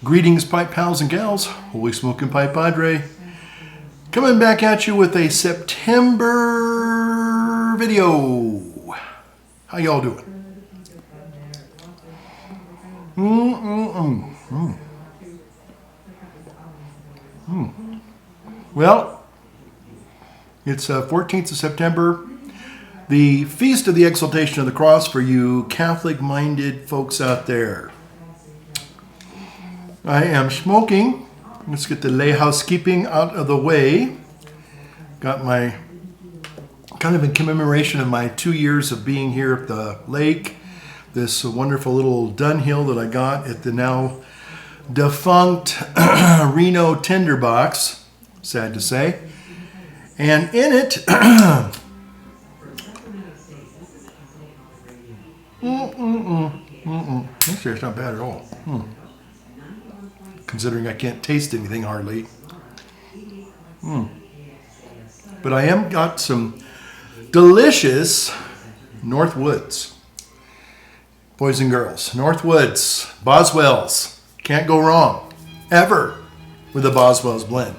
Greetings, pipe pals and gals. Holy Smoking Pipe Padre. Coming back at you with a September video. How y'all doing? Well, it's 14th of September, the Feast of the Exaltation of the Cross for you Catholic-minded folks out there. I am smoking. Let's get the lay housekeeping out of the way. Got my, kind of in commemoration of my 2 years of being here at the lake, this wonderful little Dunhill that I got at the now defunct Reno Tinderbox, sad to say. And in it, actually it's not bad at all. Considering I can't taste anything hardly. But I am got some delicious Northwoods. Boys and girls, Northwoods, Boswell's. Can't go wrong, ever, with a Boswell's blend.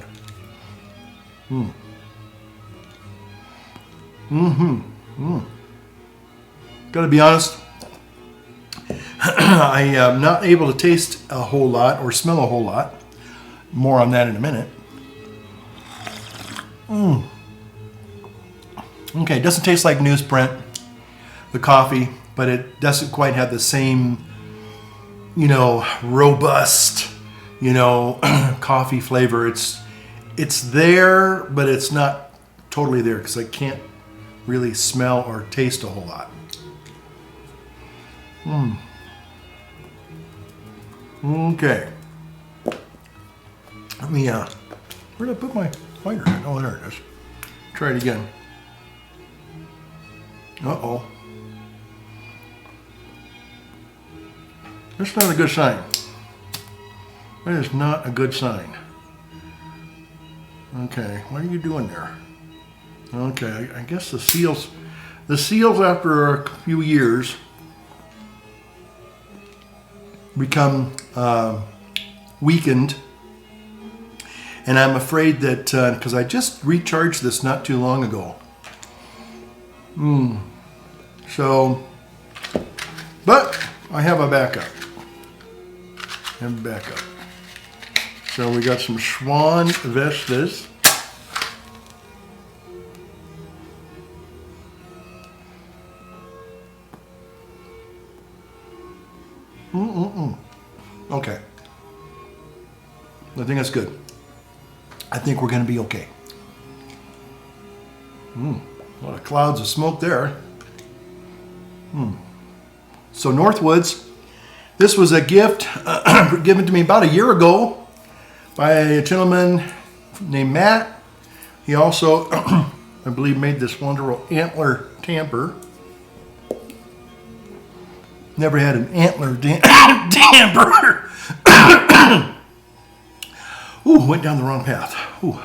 Gotta be honest, I am not able to taste a whole lot or smell a whole lot. More on that in a minute. Okay, it doesn't taste like newsprint, the coffee, but it doesn't quite have the same, robust, coffee flavor. It's there, but it's not totally there because I can't really smell or taste a whole lot. Okay. Let me, where did I put my lighter? Oh, there it is. Try it again. Uh-oh. That's not a good sign. That is not a good sign. Okay, what are you doing there? Okay, I guess the seals after a few years become weakened, and I'm afraid that because I just recharged this not too long ago. But I have a backup. So we got some Swan Vestas. Okay. I think that's good. I think we're going to be okay. A lot of clouds of smoke there. So Northwoods, this was a gift given to me about a year ago by a gentleman named Matt. He also, I believe, made this wonderful antler tamper. Never had an antler tamper. Ooh, went down the wrong path. Ooh.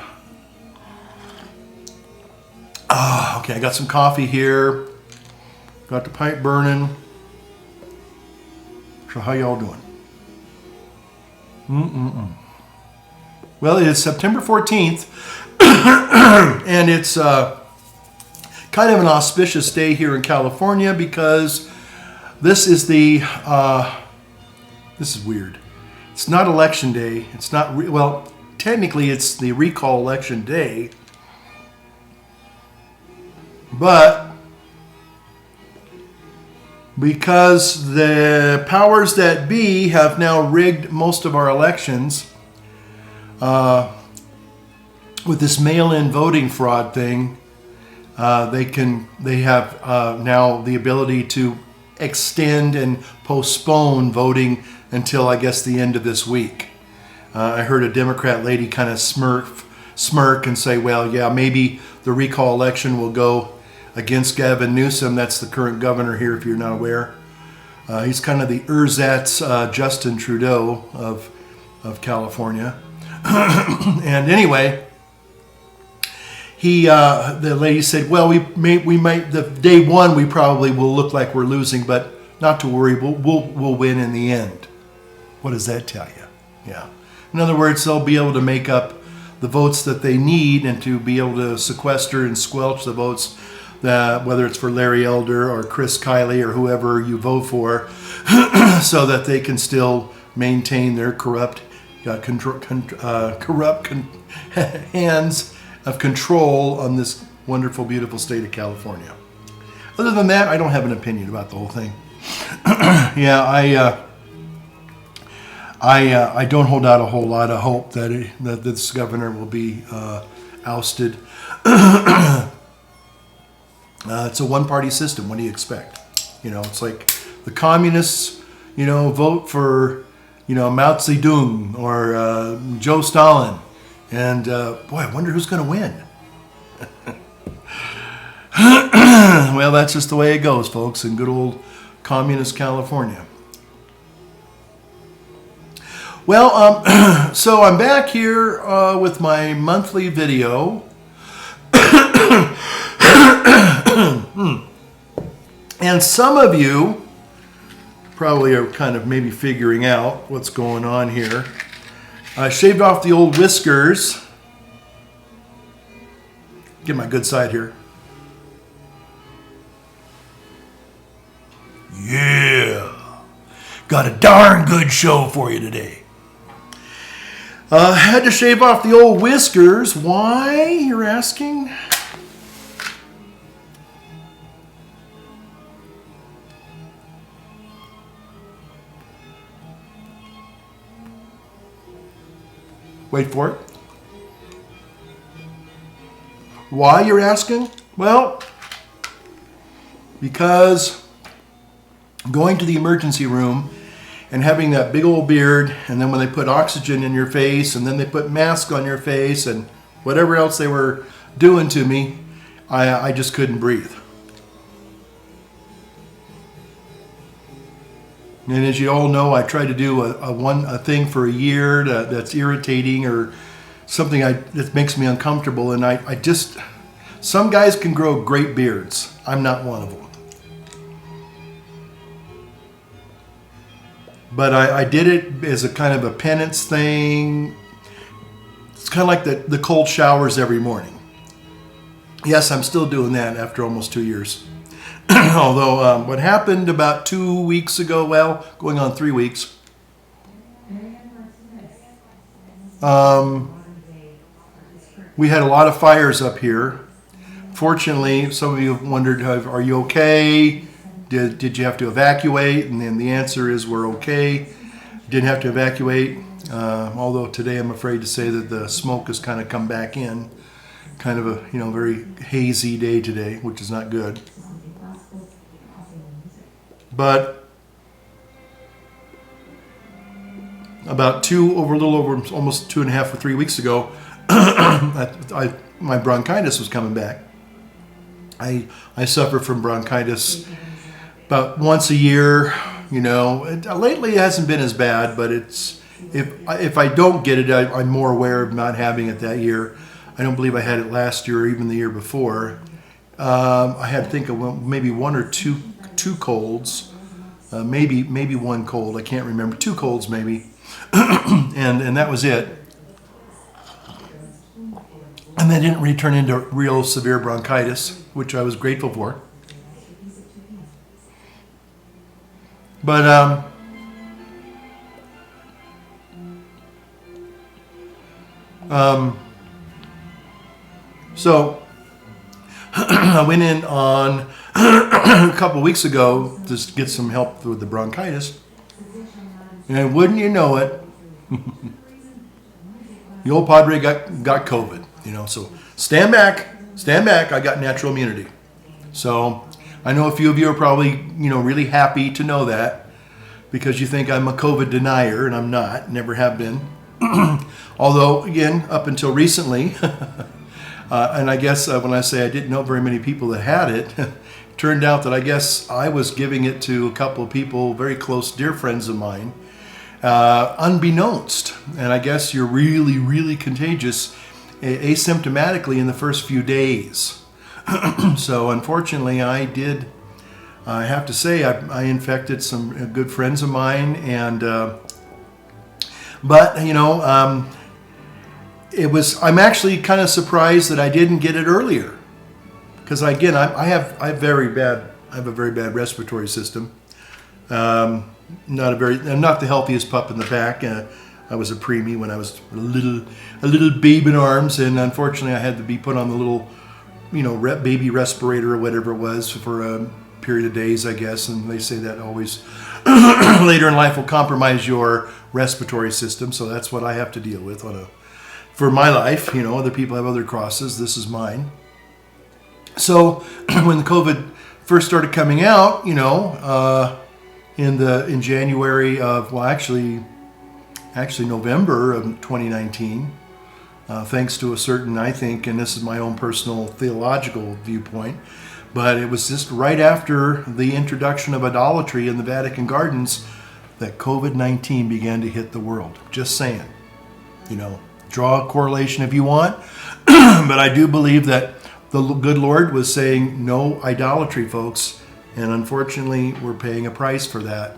Okay, I got some coffee here. Got the pipe burning. So how y'all doing? Well, it is September 14th, and it's kind of an auspicious day here in California because this is the, this is weird. It's not election day. It's not, well, technically it's the recall election day, but because the powers that be have now rigged most of our elections with this mail-in voting fraud thing, they have now the ability to extend and postpone voting until I guess the end of this week. I heard a Democrat lady kind of smirk and say, well, yeah, maybe the recall election will go against Gavin Newsom. That's the current governor here, if you're not aware. He's kind of the ersatz Justin Trudeau of California. And anyway, the lady said, well, we might, the day one, we probably will look like we're losing, but not to worry, we'll win in the end. What does that tell you? Yeah. In other words, they'll be able to make up the votes that they need and to be able to sequester and squelch the votes that, whether it's for Larry Elder or Chris Kiley or whoever you vote for, so that they can still maintain their corrupt hands of control on this wonderful, beautiful state of California. Other than that, I don't have an opinion about the whole thing. Yeah, I don't hold out a whole lot of hope that this governor will be ousted. It's a one-party system. What do you expect? It's like the communists, vote for, Mao Zedong or Joe Stalin. And boy, I wonder who's going to win. Well, that's just the way it goes, folks, in good old communist California. Well, so I'm back here with my monthly video. And some of you probably are kind of maybe figuring out what's going on here. I shaved off the old whiskers. Get my good side here. Yeah. Got a darn good show for you today. Had to shave off the old whiskers. Why, you're asking? Wait for it. Why, you're asking? Well, because going to the emergency room and having that big old beard, and then when they put oxygen in your face, and then they put mask on your face, and whatever else they were doing to me, I just couldn't breathe. And as you all know, I try to do a thing for a year that's irritating or something that makes me uncomfortable. And I just, some guys can grow great beards. I'm not one of them. But I did it as a kind of a penance thing. It's kind of like the cold showers every morning. Yes, I'm still doing that after almost 2 years. Although what happened about 2 weeks ago, well, going on 3 weeks, we had a lot of fires up here. Fortunately, some of you have wondered, are you okay? Did you have to evacuate? And then the answer is we're okay. Didn't have to evacuate. Although today I'm afraid to say that the smoke has kind of come back in. Kind of a very hazy day today, which is not good. But about almost 2.5 or 3 weeks ago, my bronchitis was coming back. I suffer from bronchitis about once a year. Lately it hasn't been as bad, but if I don't get it, I'm more aware of not having it that year. I don't believe I had it last year or even the year before. I had to think of maybe one or two colds, maybe one cold. I can't remember. 2 colds maybe, and that was it. And they didn't really turn into real severe bronchitis, which I was grateful for. But so I went in on a couple of weeks ago to get some help with the bronchitis, and wouldn't you know it, the old Padre got COVID. So stand back. I got natural immunity. So I know a few of you are probably really happy to know that, because you think I'm a COVID denier, and I'm not. Never have been. Although again, up until recently. And I guess when I say I didn't know very many people that had it, turned out that I guess I was giving it to a couple of people, very close, dear friends of mine, unbeknownst. And I guess you're really, really contagious asymptomatically in the first few days. So unfortunately, I have to say, I infected some good friends of mine, and But I'm actually kind of surprised that I didn't get it earlier, because again, I have a very bad respiratory system. I'm not the healthiest pup in the pack. I was a preemie when I was a little babe in arms, and unfortunately, I had to be put on the little, baby respirator or whatever it was for a period of days, I guess. And they say that always later in life will compromise your respiratory system. So that's what I have to deal with for my life. Other people have other crosses. This is mine. So when the COVID first started coming out, in January of, actually November of 2019, thanks to a certain, I think, and this is my own personal theological viewpoint, but it was just right after the introduction of idolatry in the Vatican Gardens that COVID-19 began to hit the world. Just saying. Draw a correlation if you want, but I do believe that the good Lord was saying no idolatry, folks, and unfortunately we're paying a price for that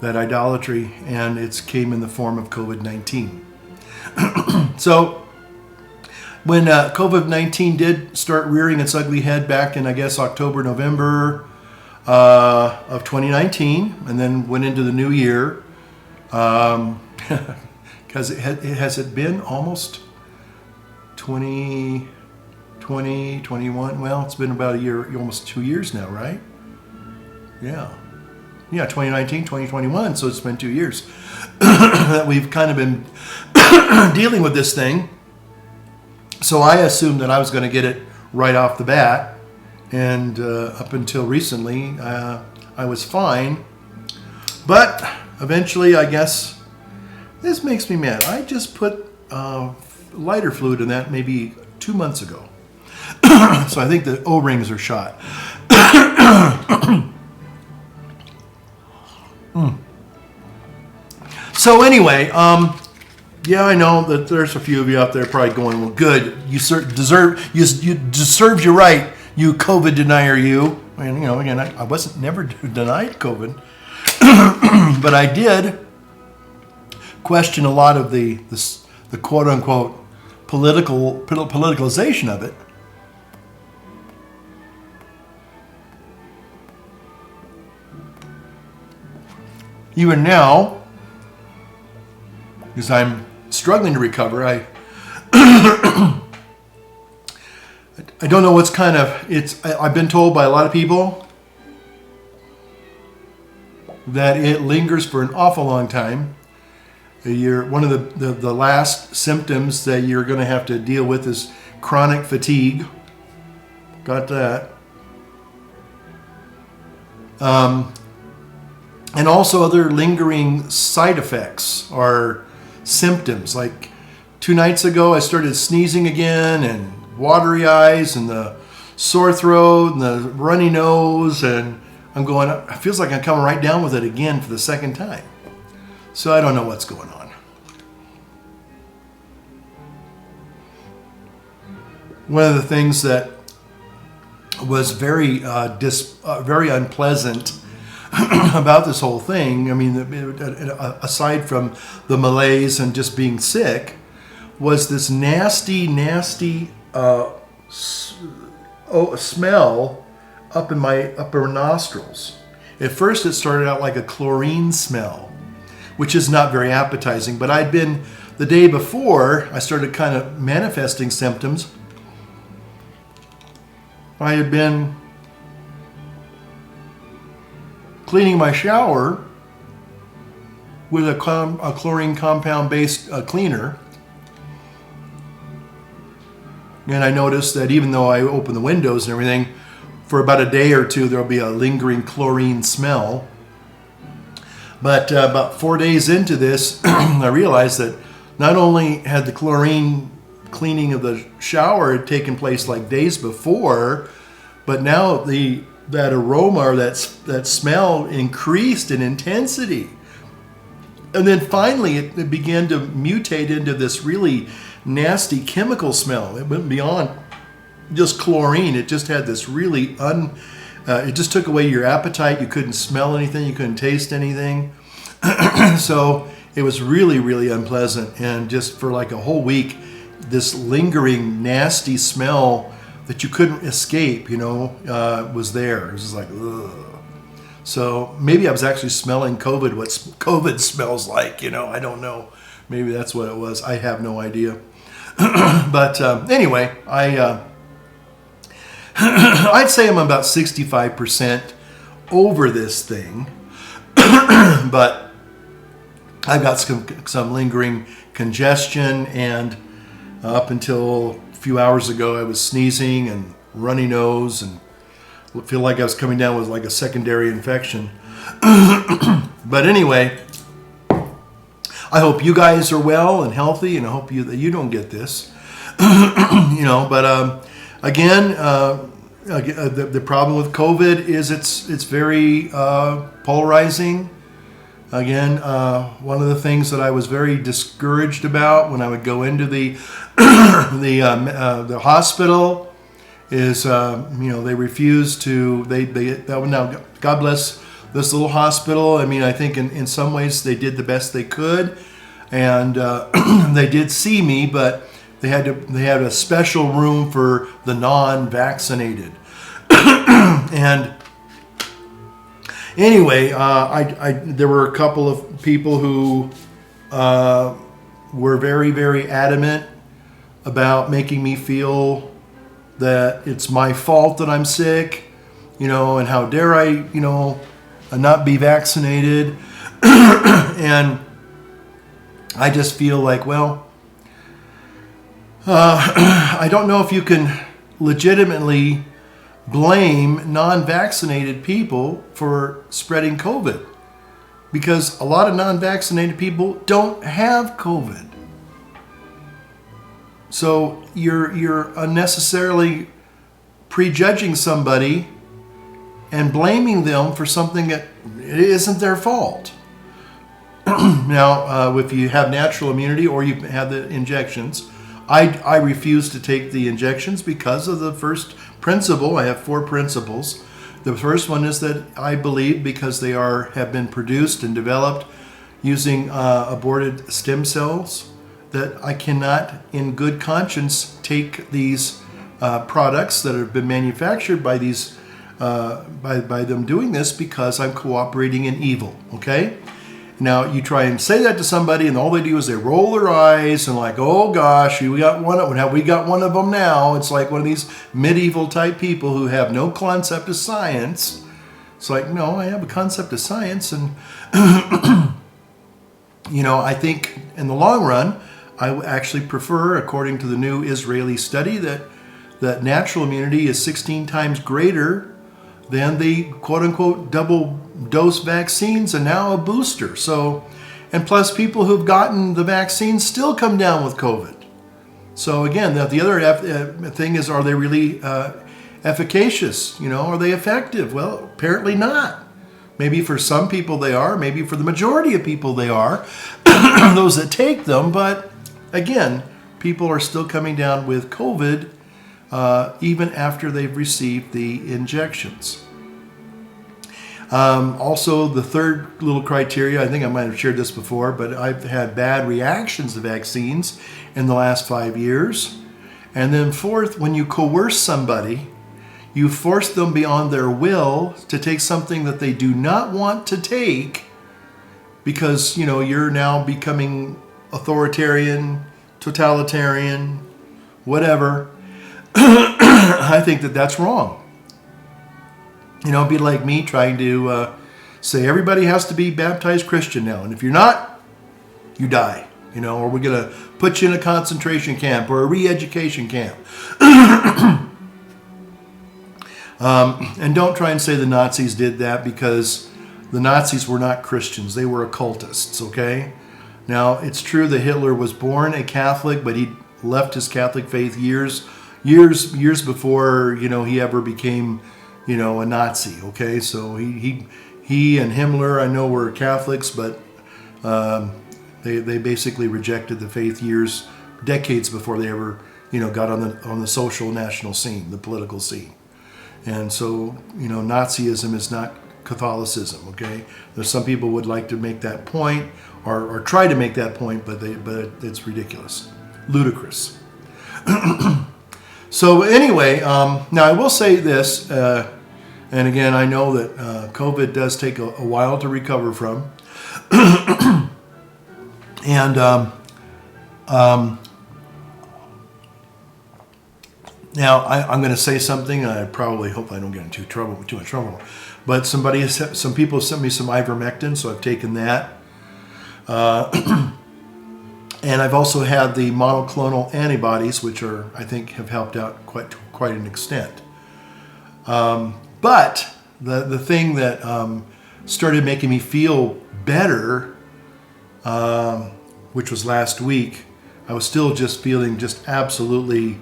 idolatry, and it came in the form of COVID-19. So when COVID-19 did start rearing its ugly head back in, I guess, October, November of 2019, and then went into the new year, because has it been almost 2021? Well, it's been about a year, almost 2 years now, right? Yeah, 2019, 2021, so it's been 2 years that we've kind of been dealing with this thing. So I assumed that I was going to get it right off the bat, and up until recently, I was fine. But eventually, I guess, this makes me mad. I just put lighter fluid in that maybe 2 months ago. So I think the O-rings are shot. So anyway, yeah, I know that there's a few of you out there probably going, well, good, you deserved your right, you COVID denier, you. And again, I wasn't never denied COVID, but I did question a lot of the quote unquote politicalization of it. Even now, because I'm struggling to recover, I don't know what's I've been told by a lot of people that it lingers for an awful long time. One of the last symptoms that you're going to have to deal with is chronic fatigue. Got that. And also other lingering side effects or symptoms. Like 2 nights ago, I started sneezing again, and watery eyes, and the sore throat, and the runny nose, and I'm going, it feels like I'm coming right down with it again for the second time. So I don't know what's going on. One of the things that was very unpleasant about this whole thing, I mean, aside from the malaise and just being sick, was this nasty smell up in my upper nostrils. At first it started out like a chlorine smell, which is not very appetizing, but the day before I started kind of manifesting symptoms, I had been cleaning my shower with a chlorine compound-based cleaner. And I noticed that even though I open the windows and everything, for about a day or two, there'll be a lingering chlorine smell. But about 4 days into this, I realized that not only had the chlorine cleaning of the shower had taken place like days before, but now that aroma or that smell increased in intensity. And then finally it began to mutate into this really nasty chemical smell. It went beyond just chlorine. It just had this really it just took away your appetite. You couldn't smell anything. You couldn't taste anything. So it was really, really unpleasant. And just for like a whole week, this lingering, nasty smell that you couldn't escape, was there. It was just like, ugh. So maybe I was actually smelling COVID, what COVID smells like, I don't know. Maybe that's what it was. I have no idea. But anyway, I'd say I'm about 65% over this thing. But I've got some lingering congestion, and up until a few hours ago, I was sneezing and runny nose and feel like I was coming down with like a secondary infection. But anyway, I hope you guys are well and healthy, and I hope that you don't get this. But again, the problem with COVID is it's very polarizing. Again, one of the things that I was very discouraged about when I would go into the hospital is they refuse to now God bless this little hospital. I mean, I think in some ways they did the best they could, and they did see me, but they had a special room for the non-vaccinated. And anyway, there were a couple of people who were very, very adamant about making me feel that it's my fault that I'm sick, and how dare I, not be vaccinated. And I just feel like, well, I don't know if you can legitimately blame non-vaccinated people for spreading COVID, because a lot of non-vaccinated people don't have COVID. So you're unnecessarily prejudging somebody and blaming them for something that isn't their fault. Now, if you have natural immunity or you have the injections, I refuse to take the injections because of the first principle. I have 4 principles. The first one is that I believe, because they have been produced and developed using aborted stem cells, that I cannot, in good conscience, take these products that have been manufactured by these by them doing this, because I'm cooperating in evil. Okay. Now you try and say that to somebody, and all they do is they roll their eyes and like, oh gosh, we got one of them now. It's like one of these medieval type people who have no concept of science. It's like, no, I have a concept of science, and I think in the long run, I actually prefer, according to the new Israeli study, that natural immunity is 16 times greater than the quote-unquote double dose vaccines and now a booster. So, and plus people who've gotten the vaccine still come down with COVID. So again, the other thing is, are they really efficacious? Are they effective? Well, apparently not. Maybe for some people they are, maybe for the majority of people they are, those that take them, but again, people are still coming down with COVID even after they've received the injections. Also, the third little criteria, I think I might have shared this before, but I've had bad reactions to vaccines in the last 5 years. And then fourth, when you coerce somebody, you force them beyond their will to take something that they do not want to take, because, you're now becoming authoritarian, totalitarian, whatever. I think that's wrong. It'd be like me trying to say everybody has to be baptized Christian now, and if you're not, you die. Or we're going to put you in a concentration camp or a re-education camp. And don't try and say the Nazis did that, because the Nazis were not Christians. They were occultists, okay? Now, it's true that Hitler was born a Catholic, but he left his Catholic faith years before, he ever became, a Nazi, okay? So he and Himmler, I know, were Catholics, but they basically rejected the faith decades before they ever, got on the social national scene, the political scene. And so, Nazism is not Catholicism. Okay, there's some people would like to make that point or try to make that point, but it's ridiculous, ludicrous. So anyway, now I will say this, and again, I know that COVID does take a while to recover from, and now I'm going to say something. I probably hope I don't get into too much trouble. But some people sent me some ivermectin, so I've taken that. And I've also had the monoclonal antibodies, which I think have helped out quite an extent. But the thing that started making me feel better, which was last week, I was still just feeling just absolutely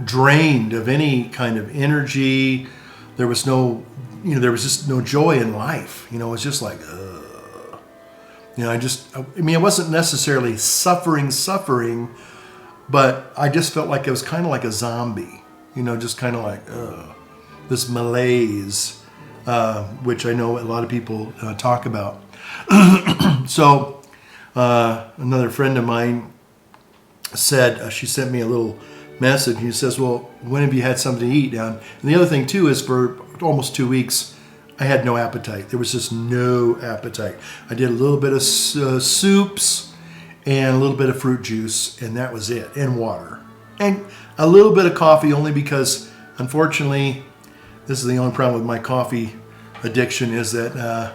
drained of any kind of energy. There was just no joy in life. It was just like, I wasn't necessarily suffering, but I just felt like it was kind of like a zombie, just kind of like this malaise, which I know a lot of people talk about. So another friend of mine said, she sent me a little message. He says, well, when have you had something to eat down? And the other thing too is for almost 2 weeks, I had no appetite. There was just no appetite. I did a little bit of soups and a little bit of fruit juice, and that was it, and water. And a little bit of coffee, only because, unfortunately, this is the only problem with my coffee addiction, is that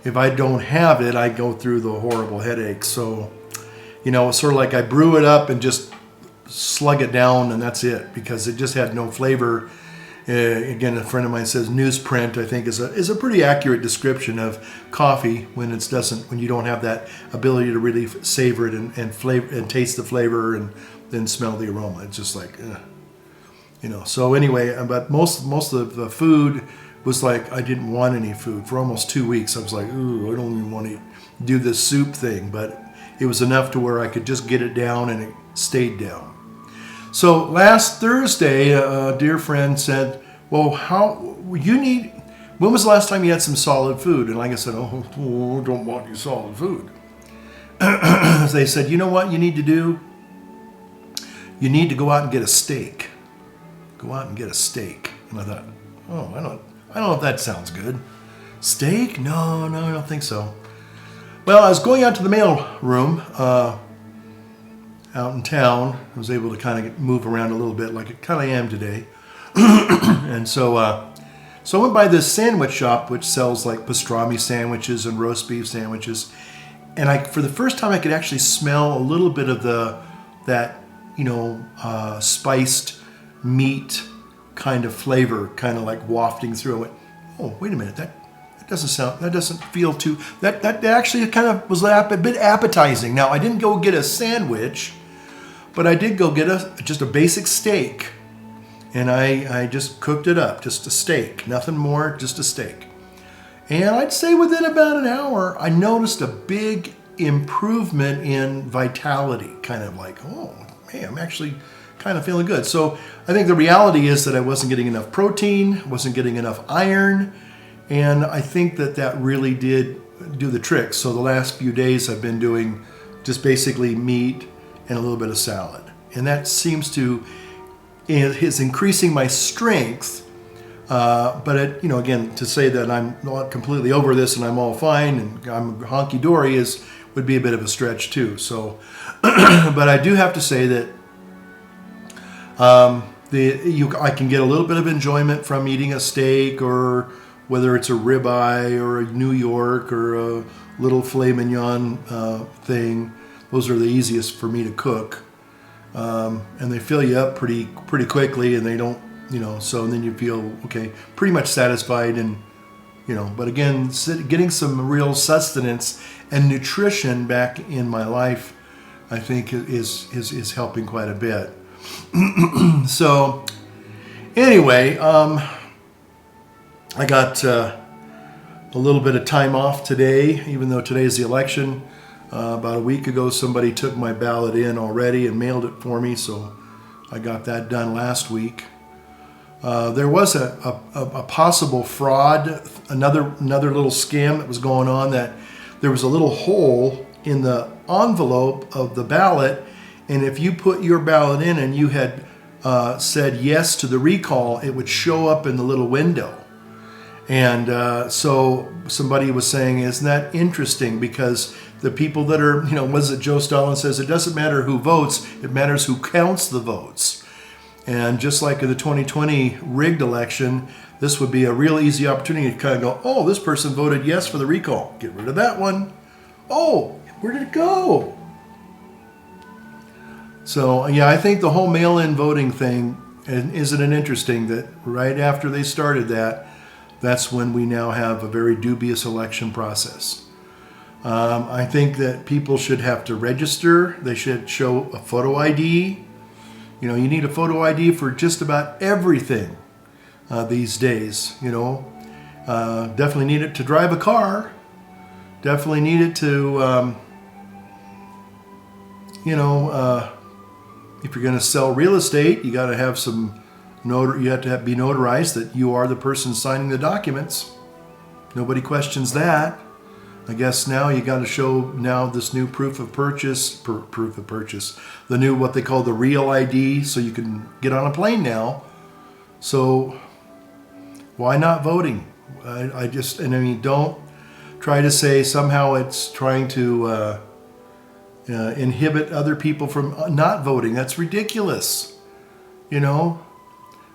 if I don't have it, I go through the horrible headaches. So, it's sort of like I brew it up and just slug it down, and that's it, because it just had no flavor. Again, a friend of mine says newsprint, I think, is a pretty accurate description of coffee when you don't have that ability to really savor it and flavor and taste the flavor and then smell the aroma. It's just like, So anyway, but most of the food was like I didn't want any food for almost 2 weeks. I was like, ooh, I don't even want to do this soup thing, but it was enough to where I could just get it down, and it stayed down. So last Thursday, a dear friend said, well, when was the last time you had some solid food? And like I said, I don't want any solid food. They said, you know what you need to do? You need to go out and get a steak. Go out and get a steak. And I thought, I don't know if that sounds good. Steak? No, I don't think so. Well, I was going out to the mail room, out in town. I was able to kind of move around a little bit like I kind of am today. And so I went by this sandwich shop which sells like pastrami sandwiches and roast beef sandwiches. And for the first time I could actually smell a little bit of that spiced meat kind of flavor, kind of like wafting through. I went, oh, wait a minute, that doesn't feel too, that actually kind of was a bit appetizing. Now, I didn't go get a sandwich, but I did go get just a basic steak, and I just cooked it up, just a steak, nothing more, just a steak. And I'd say within about an hour, I noticed a big improvement in vitality, kind of like, oh, man, I'm actually kind of feeling good. So I think the reality is that I wasn't getting enough protein, wasn't getting enough iron, and I think that really did do the trick. So the last few days I've been doing just basically meat and a little bit of salad. And that seems to, is increasing my strength. But again, to say that I'm not completely over this and I'm all fine and I'm honky-dory would be a bit of a stretch too. So, but I do have to say that I can get a little bit of enjoyment from eating a steak, or whether it's a ribeye or a New York or a little filet mignon thing. Those are the easiest for me to cook, and they fill you up pretty quickly, and they don't, so then you feel okay, pretty much satisfied, and but again, getting some real sustenance and nutrition back in my life, I think is helping quite a bit. So anyway, I got a little bit of time off today, even though today is the election. About a week ago, somebody took my ballot in already and mailed it for me, so I got that done last week. There was a possible fraud, another little scam that was going on, that there was a little hole in the envelope of the ballot, and if you put your ballot in and you had said yes to the recall, it would show up in the little window. And so somebody was saying, isn't that interesting? Because the people that are, was it Joe Stalin says, it doesn't matter who votes, it matters who counts the votes. And just like in the 2020 rigged election, this would be a real easy opportunity to kind of go, oh, this person voted yes for the recall. Get rid of that one. Oh, where did it go? So, yeah, I think the whole mail-in voting thing, isn't it interesting that right after they started that, that's when we now have a very dubious election process. I think that people should have to register. They should show a photo ID. You need a photo ID for just about everything these days. Definitely need it to drive a car. Definitely need it to, if you're going to sell real estate, you got to have some you have to be notarized that you are the person signing the documents. Nobody questions that. I guess now you got to show this new proof of purchase, the new what they call the real ID, so you can get on a plane now. So why not voting? Don't try to say somehow it's trying to inhibit other people from not voting. That's ridiculous.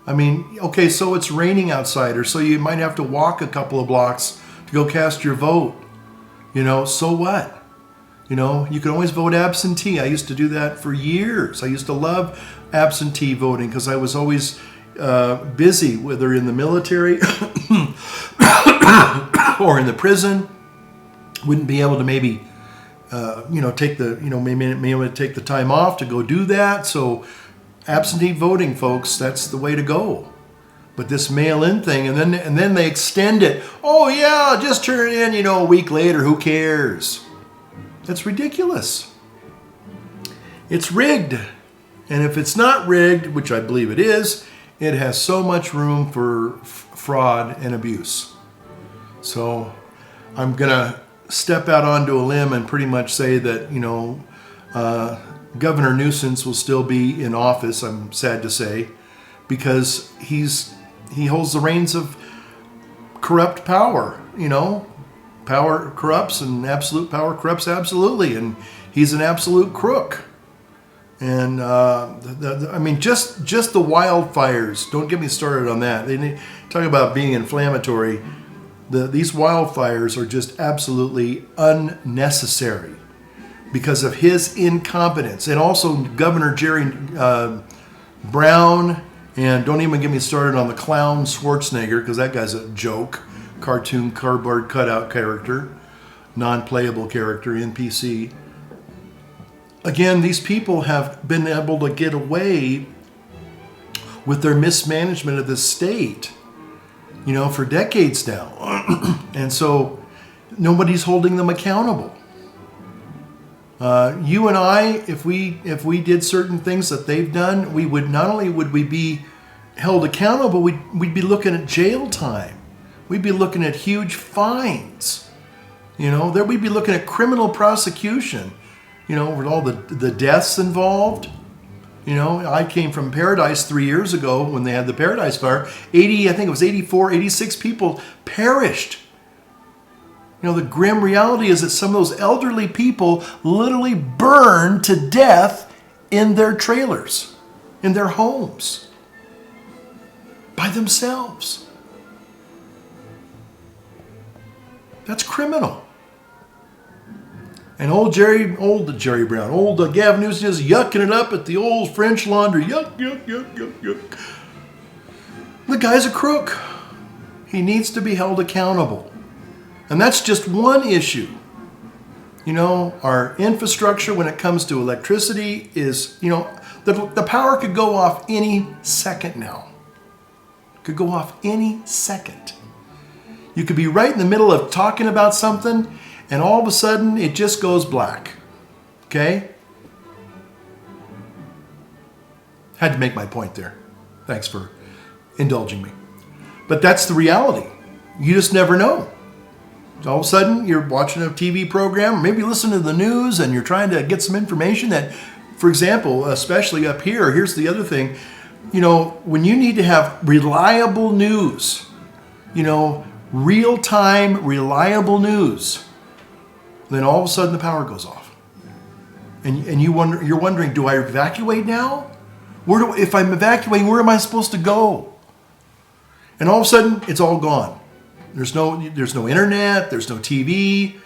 Okay, so it's raining outside, or so you might have to walk a couple of blocks to go cast your vote. So what? You can always vote absentee. I used to do that for years. I used to love absentee voting because I was always busy, whether in the military or in the prison. Wouldn't be able to maybe, take the time off to go do that. So absentee voting, folks, that's the way to go. But this mail-in thing, and then they extend it. Oh yeah, just turn it in, a week later. Who cares? That's ridiculous. It's rigged, and if it's not rigged, which I believe it is, it has so much room for fraud and abuse. So I'm gonna step out onto a limb and pretty much say that Governor Newsom will still be in office. I'm sad to say, because he holds the reins of corrupt power. Power corrupts and absolute power corrupts absolutely, and he's an absolute crook. And just the wildfires. Don't get me started on that. They talk about being inflammatory. These wildfires are just absolutely unnecessary because of his incompetence, and also Governor Jerry Brown. And don't even get me started on the clown Schwarzenegger, because that guy's a joke. Cartoon, cardboard cutout character, non-playable character, NPC. Again, these people have been able to get away with their mismanagement of the state, for decades now. And so nobody's holding them accountable. You and I, if we did certain things that they've done, we would not only would we be held accountable, we'd be looking at jail time. We'd be looking at huge fines. There we'd be looking at criminal prosecution. With all the deaths involved. I came from Paradise 3 years ago when they had the Paradise Fire. 86 people perished. The grim reality is that some of those elderly people literally burned to death in their trailers, in their homes, by themselves. That's criminal. And old Jerry Brown, old Gavin Newsom is yucking it up at the old French Laundry. Yuck, yuck, yuck, yuck, yuck. The guy's a crook. He needs to be held accountable. And that's just one issue. Our infrastructure when it comes to electricity is, the power could go off any second now. Could go off any second. You could be right in the middle of talking about something, and all of a sudden it just goes black. Okay? Had to make my point there. Thanks for indulging me. But that's the reality. You just never know. All of a sudden, you're watching a TV program, or maybe listening to the news, and you're trying to get some information that, for example, especially up here, here's the other thing, when you need to have reliable news, real-time, reliable news, then all of a sudden the power goes off. And you're wondering, do I evacuate now? If I'm evacuating, where am I supposed to go? And all of a sudden, it's all gone. There's no internet, there's no TV.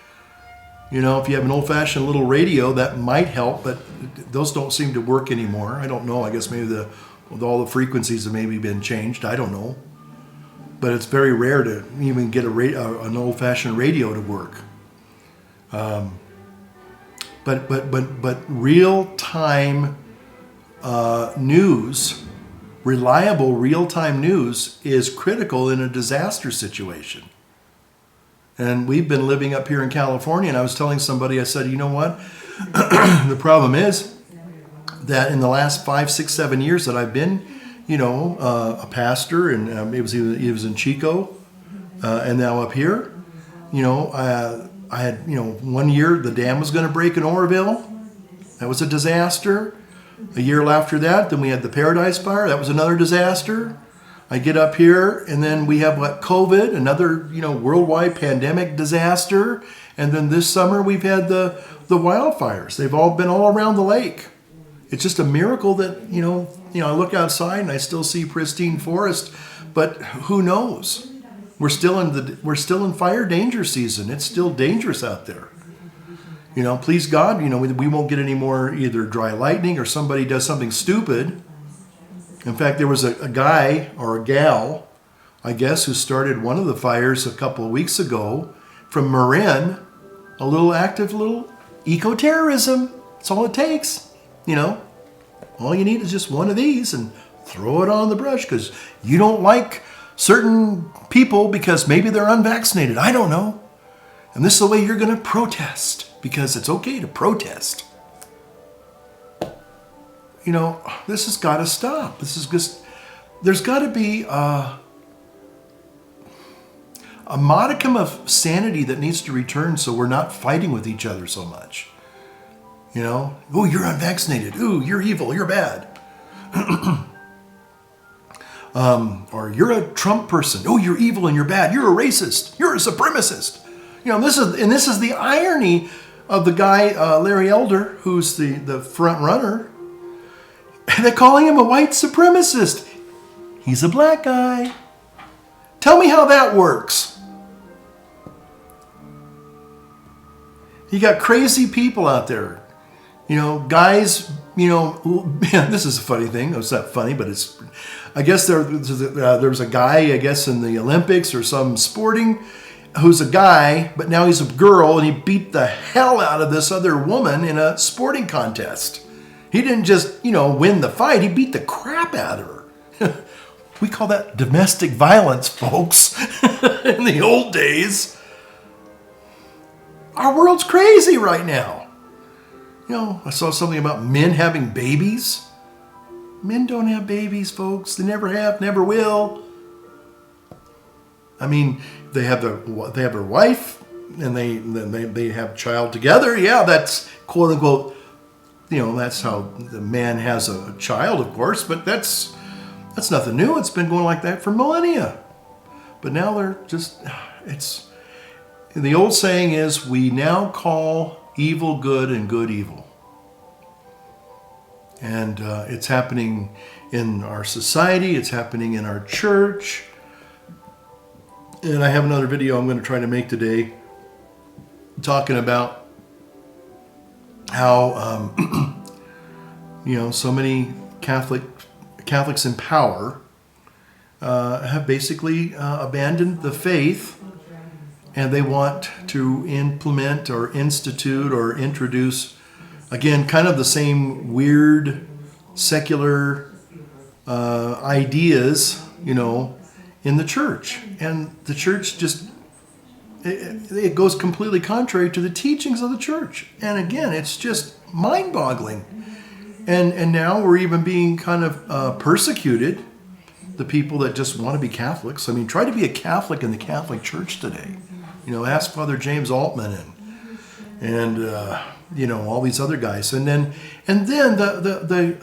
If you have an old-fashioned little radio, that might help, but those don't seem to work anymore. I don't know. I guess maybe with all the frequencies have maybe been changed. I don't know. But it's very rare to even get an old-fashioned radio to work. But real-time news, reliable real-time news is critical in a disaster situation. And we've been living up here in California, and I was telling somebody, I said, you know what? The problem is that in the last 5, 6, 7 years that I've been, a pastor, and it was in Chico, and now up here, I had, 1 year the dam was going to break in Oroville. That was a disaster. A year after that, then we had the Paradise Fire. That was another disaster. I get up here, and then we have COVID, another worldwide pandemic disaster. And then this summer we've had the wildfires. They've all been all around the lake. It's just a miracle that I look outside and I still see pristine forest. But who knows? We're still in fire danger season. It's still dangerous out there. Please God, we won't get any more either dry lightning or somebody does something stupid. In fact, there was a guy or a gal, I guess, who started one of the fires a couple of weeks ago from Marin, a little eco-terrorism. That's all it takes. All you need is just one of these and throw it on the brush because you don't like certain people because maybe they're unvaccinated. I don't know. And this is the way you're going to protest because it's okay to protest. This has got to stop. There's got to be a modicum of sanity that needs to return so we're not fighting with each other so much. Oh, you're unvaccinated. Ooh, you're evil. You're bad. Or you're a Trump person. Oh, you're evil and you're bad. You're a racist. You're a supremacist. This is the irony of the guy, Larry Elder, who's the front runner. And they're calling him a white supremacist. He's a black guy. Tell me how that works. You got crazy people out there. Guys, this is a funny thing. It's not funny, but I guess there was a guy, I guess, in the Olympics or some sporting, who's a guy, but now he's a girl, and he beat the hell out of this other woman in a sporting contest. He didn't just, win the fight. He beat the crap out of her. We call that domestic violence, folks, in the old days. Our world's crazy right now. I saw something about men having babies. Men don't have babies, folks. They never have, never will. I mean, they have their wife, and they have a child together. Yeah, that's quote unquote. That's how the man has a child, of course. But that's nothing new. It's been going like that for millennia. But now the old saying is, we now call evil good and good evil. And it's happening in our society. It's happening in our church. And I have another video I'm going to try to make today talking about how, so many Catholics in power have basically abandoned the faith, and they want to implement or institute or introduce, again, kind of the same weird secular ideas, in the church. And the church just, it goes completely contrary to the teachings of the church. And again, it's just mind-boggling. And now we're even being kind of persecuted. the people that just want to be Catholics. I mean, try to be a Catholic in the Catholic Church today. You know, ask Father James Altman and you know, all these other guys, and then the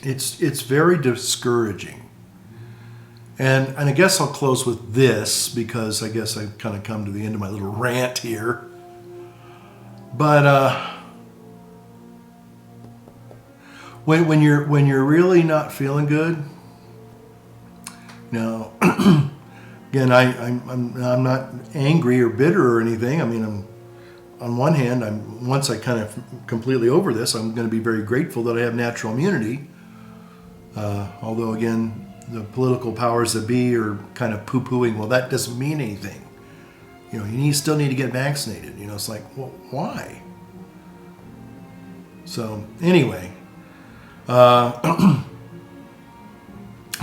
it's very discouraging. And I guess I'll close with this, because I guess I've kind of come to the end of my little rant here. But when you're really not feeling good, you know, again, I'm not angry or bitter or anything. I mean, on one hand, once I kind of completely over this, I'm going to be very grateful that I have natural immunity. Although again, the political powers that be are kind of poo-pooing, well, that doesn't mean anything. You know, you still need to get vaccinated. You know, it's like, well, why? So anyway, but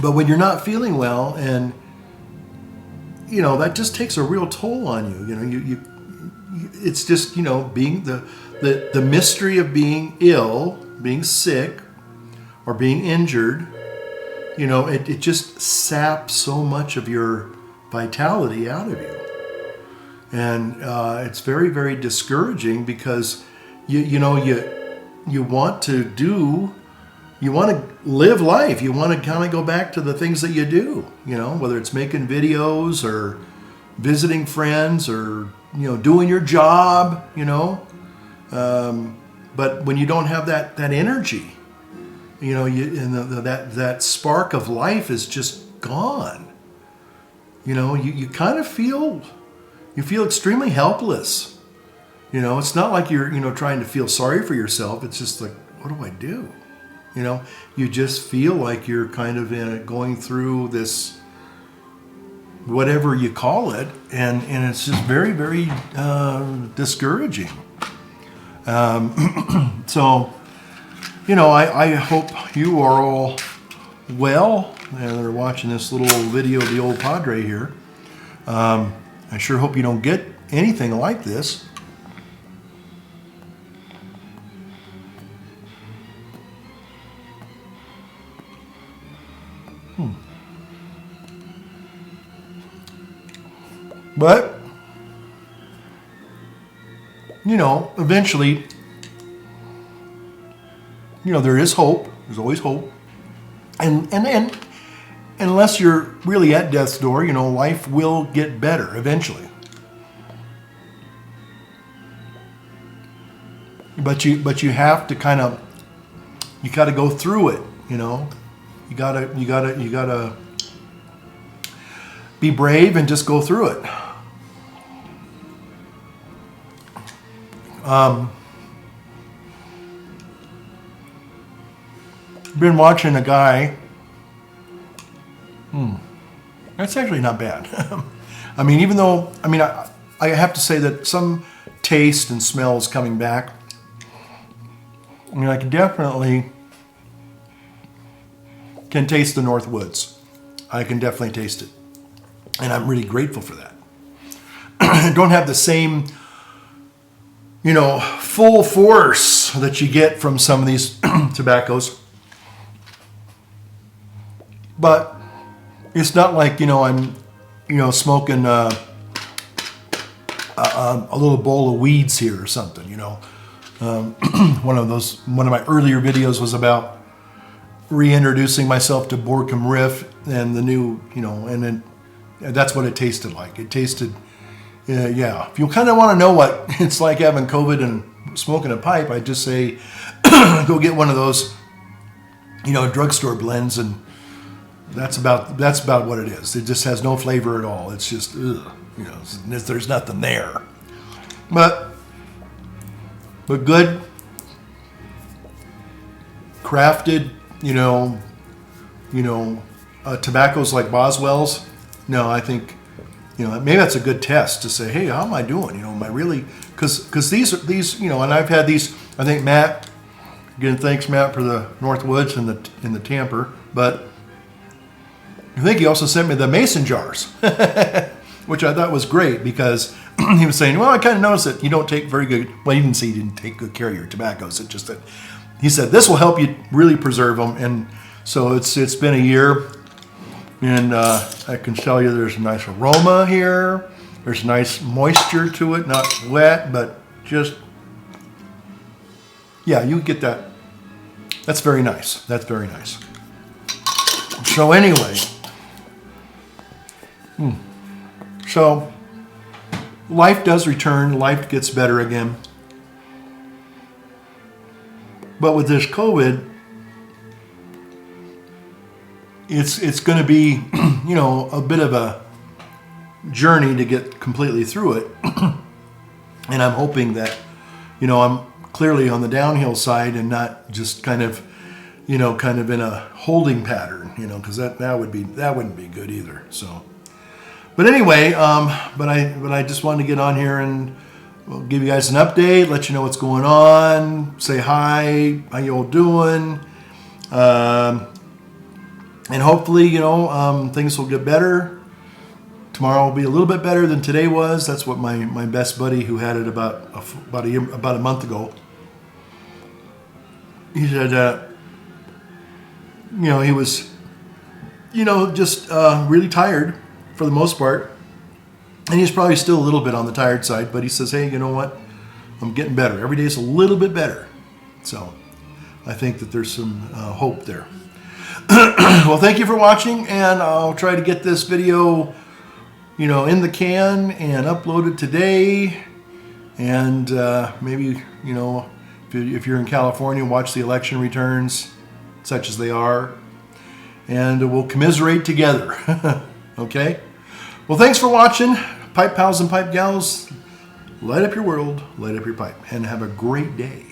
when you're not feeling well, and you know, that just takes a real toll on you. You know, you it's just, you know, being the mystery of being ill, being sick, or being injured. You know, it just saps so much of your vitality out of you. And it's very, very discouraging, because you want to live life. You want to kind of go back to the things that you do, you know, whether it's making videos or visiting friends or, you know, doing your job, you know. But when you don't have that energy, you know, that spark of life is just gone. You know, you kind of feel extremely helpless. You know, it's not like you're, you know, trying to feel sorry for yourself. It's just like, what do I do? You know, you just feel like you're kind of going through this, whatever you call it, and it's just very, very discouraging. So, you know, I hope you are all well, and they're watching this little video of the old Padre here. I sure hope you don't get anything like this. But, you know, eventually, you know, there is hope. There's always hope. And unless you're really at death's door, you know, life will get better eventually. But you have to kind of, you got to go through it, you know. You gotta be brave and just go through it. Been watching a guy. That's actually not bad. I mean, even though, I mean, I have to say that some taste and smell is coming back. I mean, I can definitely taste the North Woods. I can definitely taste it. And I'm really grateful for that. I don't have the same, you know, full force that you get from some of these tobaccos. But it's not like, you know, I'm, you know, smoking a little bowl of weeds here or something, you know. One of my earlier videos was about reintroducing myself to Borkum Riff and the new, you know, and then that's what it tasted like. It tasted, yeah. If you kind of want to know what it's like having COVID and smoking a pipe, I'd just say go get one of those, you know, drugstore blends, and that's about what it is. It just has no flavor at all. It's just, ugh, you know, there's nothing there. But good, crafted, you know, tobaccos like Boswell's. No, I think, you know, maybe that's a good test to say, hey, how am I doing? You know, am I really? Because these, you know, and I've had these. I think Matt. Again, thanks Matt for the North Woods and the tamper. But I think he also sent me the mason jars, which I thought was great, because he was saying, well, I kind of noticed that you don't take very good, well, he didn't say you didn't take good care of your tobaccos. It's just that he said, this will help you really preserve them. And so it's been a year, and I can tell you there's a nice aroma here. There's nice moisture to it, not wet, but just, yeah, you get that. That's very nice. That's very nice. So anyway, so life does return. Life gets better again. But with this COVID, it's going to be, you know, a bit of a journey to get completely through it. And I'm hoping that, you know, I'm clearly on the downhill side and not just kind of, you know, kind of in a holding pattern, you know, because that wouldn't be good either. So, but anyway, but I just wanted to get on here and give you guys an update, let you know what's going on, say hi, how you all doing, and hopefully, you know, things will get better. Tomorrow will be a little bit better than today was. That's what my best buddy, who had it about a month ago, he said, you know, he was, you know, just really tired for the most part. And he's probably still a little bit on the tired side, but he says, hey, you know what? I'm getting better. Every day is a little bit better. So I think that there's some hope there. Well, thank you for watching, and I'll try to get this video, you know, in the can and uploaded today. And maybe, you know, if you're in California, watch the election returns, such as they are, and we'll commiserate together. Okay? Well, thanks for watching. Pipe pals and pipe gals, light up your world, light up your pipe, and have a great day.